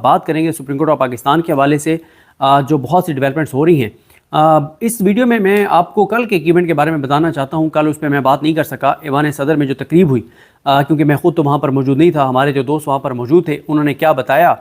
بات کریں گے سپریم کورٹ آف پاکستان کے حوالے سے جو بہت سی ڈیولپمنٹس ہو رہی ہیں۔ اس ویڈیو میں میں آپ کو کل کے ایونٹ کے بارے میں بتانا چاہتا ہوں۔ کل اس پہ میں بات نہیں کر سکا، ایوان صدر میں جو تقریب ہوئی، کیونکہ میں خود تو وہاں پر موجود نہیں تھا، ہمارے جو دوست وہاں پر موجود تھے انہوں نے کیا بتایا،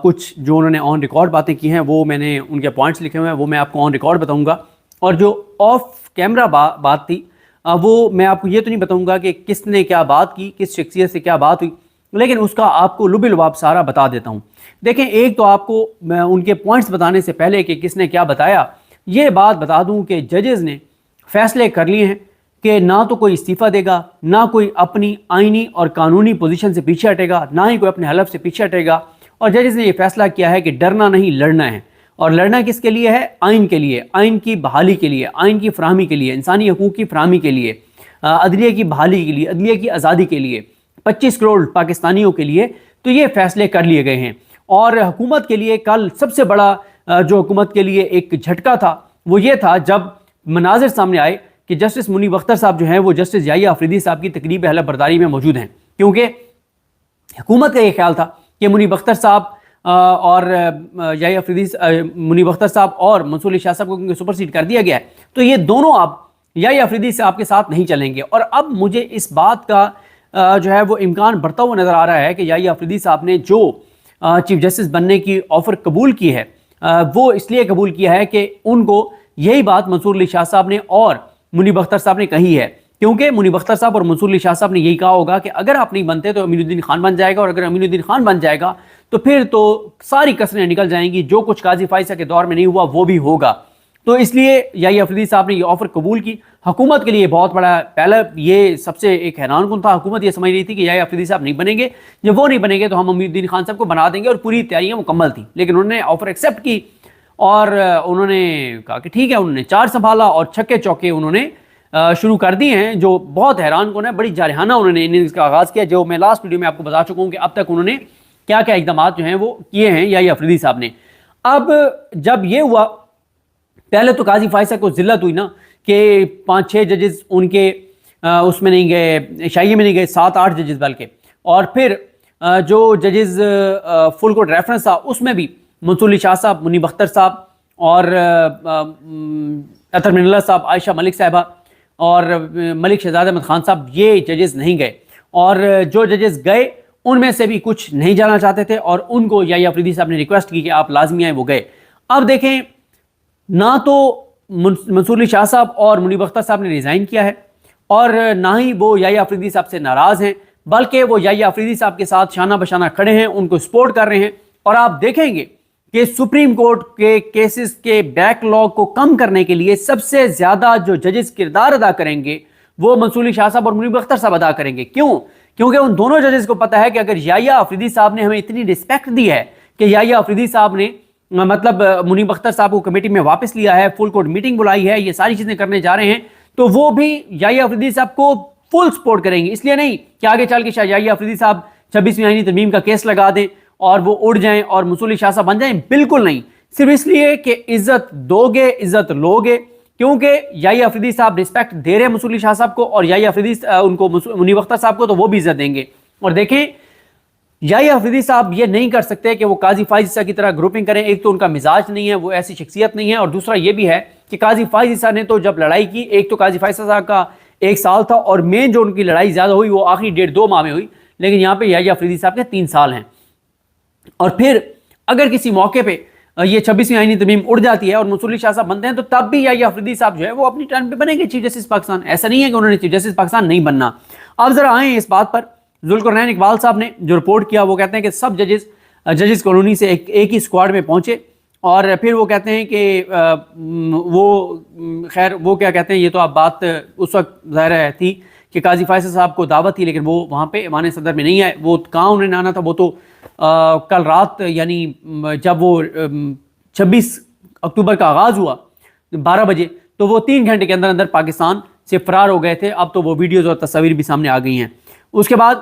کچھ جو انہوں نے آن ریکارڈ باتیں کی ہیں وہ میں نے ان کے پوائنٹس لکھے ہوئے ہیں، وہ میں آپ کو آن ریکارڈ بتاؤں گا، اور جو آف کیمرہ بات تھی وہ میں آپ کو یہ تو نہیں بتاؤں گا کہ کس نے کیا بات کی، کس شخصیت سے کیا بات ہوئی، لیکن اس کا آپ کو لب لباب سارا بتا دیتا ہوں۔ دیکھیں، ایک تو آپ کو میں ان کے پوائنٹس بتانے سے پہلے کہ کس نے کیا بتایا، یہ بات بتا دوں کہ ججز نے فیصلے کر لیے ہیں کہ نہ تو کوئی استعفیٰ دے گا، نہ کوئی اپنی آئینی اور قانونی پوزیشن سے پیچھے ہٹے گا، نہ ہی کوئی اپنے حلف سے پیچھے ہٹے گا، اور ججز نے یہ فیصلہ کیا ہے کہ ڈرنا نہیں، لڑنا ہے۔ اور لڑنا کس کے لیے ہے؟ آئین کے لیے، آئین کی بحالی کے لیے، آئین کی فراہمی کے لیے، انسانی حقوق کی فراہمی کے لیے، عدلیہ کی بحالی کے لیے، عدلیہ کی آزادی کے لیے، 25 کروڑ پاکستانیوں کے لیے۔ تو یہ فیصلے کر لیے گئے ہیں، اور حکومت کے لیے کل سب سے بڑا جو حکومت کے لیے ایک جھٹکا تھا وہ یہ تھا جب مناظر سامنے آئے کہ جسٹس منیب اختر صاحب جو ہیں وہ جسٹس یحییٰ آفریدی صاحب کی تقریب حلف برداری میں موجود ہیں، کیونکہ حکومت کا یہ خیال تھا کہ منیب اختر صاحب اور یحییٰ آفریدی، منیب اختر صاحب اور منصور علی شاہ صاحب کو کیونکہ سپر سیڈ کر دیا گیا ہے، تو یہ دونوں اب یحییٰ آفریدی صاحب کے ساتھ نہیں چلیں گے۔ اور اب مجھے اس بات کا جو ہے وہ امکان بڑھتا ہوا نظر آ رہا ہے کہ یحییٰ آفریدی صاحب نے جو چیف جسٹس بننے کی آفر قبول کی ہے وہ اس لیے قبول کیا ہے کہ ان کو یہی بات منصور علی شاہ صاحب نے اور منیب اختر صاحب نے کہی ہے، کیونکہ منیب اختر صاحب اور منصور علی شاہ صاحب نے یہی کہا ہوگا کہ اگر آپ نہیں بنتے تو امین الدین خان بن جائے گا، اور اگر امین الدین خان بن جائے گا تو پھر تو ساری کسریں نکل جائیں گی، جو کچھ قاضی فائزہ کے دور میں نہیں ہوا وہ بھی ہوگا۔ تو اس لیے یحییٰ آفریدی صاحب نے یہ آفر قبول کی۔ حکومت کے لیے بہت بڑا، پہلے یہ سب سے ایک حیران کن تھا، حکومت یہ سمجھ رہی تھی کہ یحییٰ آفریدی صاحب نہیں بنیں گے، جب وہ نہیں بنیں گے تو ہم امین الدین خان صاحب کو بنا دیں گے، اور پوری تیاریاں مکمل تھیں، لیکن انہوں نے آفر ایکسیپٹ کی اور انہوں نے کہا کہ ٹھیک ہے، انہوں نے چار سنبھالا اور چھکے چوکے انہوں نے شروع کر دیے ہیں، جو بہت حیران کن ہے۔ بڑی جارحانہ انہوں نے اننگز کا آغاز کیا، جو میں لاسٹ ویڈیو میں آپ کو بتا چکا ہوں کہ اب تک انہوں نے کیا کیا اقدامات جو ہیں وہ کیے ہیں یحییٰ آفریدی صاحب نے۔ اب جب یہ ہوا، پہلے تو قاضی فائزہ کو ذلت ہوئی نا کہ 5-6 ججز ان کے اس میں نہیں گئے، شائعے میں نہیں گئے، 7-8 ججز بلکہ، اور پھر جو ججز فل کوڈ ریفرنس تھا اس میں بھی منصور علی شاہ صاحب، منیب اختر صاحب اور اطہر من اللہ صاحب، عائشہ ملک صاحبہ اور ملک شہزاد احمد خان صاحب، یہ ججز نہیں گئے، اور جو ججز گئے ان میں سے بھی کچھ نہیں جانا چاہتے تھے، اور ان کو یحییٰ آفریدی صاحب نے ریکویسٹ کی کہ آپ لازمی آئیں، وہ گئے۔ اب دیکھیں، نہ تو منصور علی شاہ صاحب اور منیب اختر صاحب نے ریزائن کیا ہے، اور نہ ہی وہ یحییٰ آفریدی صاحب سے ناراض ہیں، بلکہ وہ یحییٰ آفریدی صاحب کے ساتھ شانہ بشانہ کھڑے ہیں، ان کو سپورٹ کر رہے ہیں۔ اور آپ دیکھیں گے کہ سپریم کورٹ کے کیسز کے بیک لاگ کو کم کرنے کے لیے سب سے زیادہ جو ججز کردار ادا کریں گے وہ منصور علی شاہ صاحب اور منیب اختر صاحب ادا کریں گے۔ کیوں؟ کیونکہ ان دونوں ججز کو پتہ ہے کہ اگر یحییٰ آفریدی صاحب نے ہمیں اتنی رسپیکٹ دی ہے کہ یحییٰ آفریدی صاحب نے مطلب منیب اختر صاحب کو کمیٹی میں واپس لیا ہے، فل کوڈ میٹنگ بلائی ہے، یہ ساری چیزیں کرنے جا رہے ہیں، تو وہ بھی یحییٰ آفریدی صاحب کو فل سپورٹ کریں گے۔ اس لیے نہیں کہ آگے چل کے شاید یحییٰ آفریدی صاحب 26ویں آئینی ترمیم کا کیس لگا دیں اور وہ اڑ جائیں اور منصور علی شاہ صاحب بن جائیں، بالکل نہیں، صرف اس لیے کہ عزت دو گے، عزت لو گے، کیونکہ یحییٰ آفریدی صاحب رسپیکٹ دے رہے ہیں منصور علی شاہ صاحب کو، اور یحییٰ آفریدی ان کو منیب اختر صاحب کو، تو وہ بھی عزت دیں گے۔ اور دیکھیں، یحییٰ آفریدی صاحب یہ نہیں کر سکتے کہ وہ قاضی فائز کی طرح گروپنگ کریں، ایک تو ان کا مزاج نہیں ہے، وہ ایسی شخصیت نہیں ہے، اور دوسرا یہ بھی ہے کہ قاضی فائز نے تو جب لڑائی کی، ایک تو قاضی فائز صاحب کا 1 سال تھا، اور مین جو ان کی لڑائی زیادہ ہوئی وہ آخری 1.5-2 ماہ میں ہوئی، لیکن یہاں پہ یحییٰ آفریدی صاحب کے 3 سال ہیں۔ اور پھر اگر کسی موقع پہ یہ 26ویں آئینی ترمیم اڑ جاتی ہے اور منصور علی شاہ صاحب بنتے ہیں تو تب بھی یحییٰ آفریدی صاحب جو ہے وہ اپنی ٹرن پہ بنیں گے چیف جسٹس پاکستان۔ ایسا نہیں ہے کہ انہوں نے چیف جسٹس پاکستان نہیں بننا۔ اب ذرا آئیں اس بات پر، ذوالقرنین اقبال صاحب نے جو رپورٹ کیا وہ کہتے ہیں کہ سب ججز کالونی سے ایک ہی سکواڈ میں پہنچے، اور پھر وہ کہتے ہیں کہ وہ خیر وہ کیا کہتے ہیں، یہ تو اب بات اس وقت ظاہر ہے تھی کہ قاضی فائز صاحب کو دعوت تھی، لیکن وہ وہاں پہ ایوان صدر میں نہیں آئے، وہ کہاں انہوں نے آنا تھا، وہ تو کل رات یعنی جب وہ 26 اکتوبر کا آغاز ہوا 12 بجے، تو وہ 3 گھنٹے کے اندر پاکستان سے فرار ہو گئے تھے۔ اب تو وہ ویڈیوز اور تصاویر بھی سامنے آ گئی ہیں۔ اس کے بعد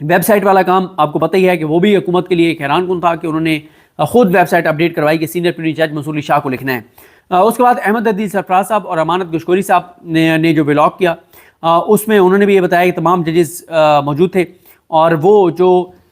ویب سائٹ والا کام آپ کو پتہ ہی ہے کہ وہ بھی حکومت کے لیے ایک حیران کن تھا کہ انہوں نے خود ویب سائٹ اپڈیٹ کروائی کہ سینئر پریڈی جج منصور علی شاہ کو لکھنا ہے۔ اس کے بعد احمد عدیل سرفراز صاحب اور امانت گشکوری صاحب نے جو ولاگ کیا اس میں انہوں نے بھی یہ بتایا کہ تمام ججز موجود تھے، اور وہ جو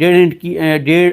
1.5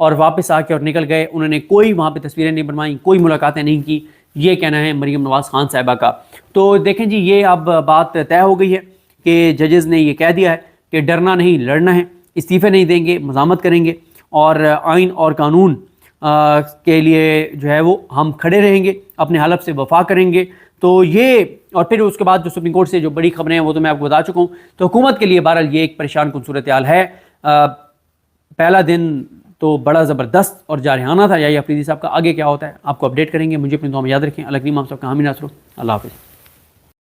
اور واپس آ کے اور نکل گئے. انہوں نے کوئی وہاں پہ تصویریں نہیں بنوائیں, کوئی ملاقاتیں نہیں کی. یہ کہنا ہے مریم نواز خان صاحبہ کا. تو دیکھیں جی, یہ اب بات طے ہو گئی ہے کہ ججز نے یہ کہہ دیا ہے کہ ڈرنا نہیں لڑنا ہے, استعفے نہیں دیں گے, مزاحمت کریں گے, اور آئین اور قانون کے لیے جو ہے وہ ہم کھڑے رہیں گے, اپنے حلف سے وفا کریں گے. تو یہ, اور پھر اس کے بعد جو سپریم کورٹ سے جو بڑی خبریں ہیں وہ تو میں آپ کو بتا چکا ہوں. تو حکومت کے لیے بہرحال یہ ایک پریشان کن صورتحال ہے. پہلا دن تو بڑا زبردست اور جارحانہ تھا یحییٰ افریدی صاحب کا. آگے کیا ہوتا ہے آپ کو اپڈیٹ کریں گے. مجھے اپنی دعا میں یاد رکھیں. اللہ کریم آپ سب کا حامی ناصر ہو. اللہ حافظ.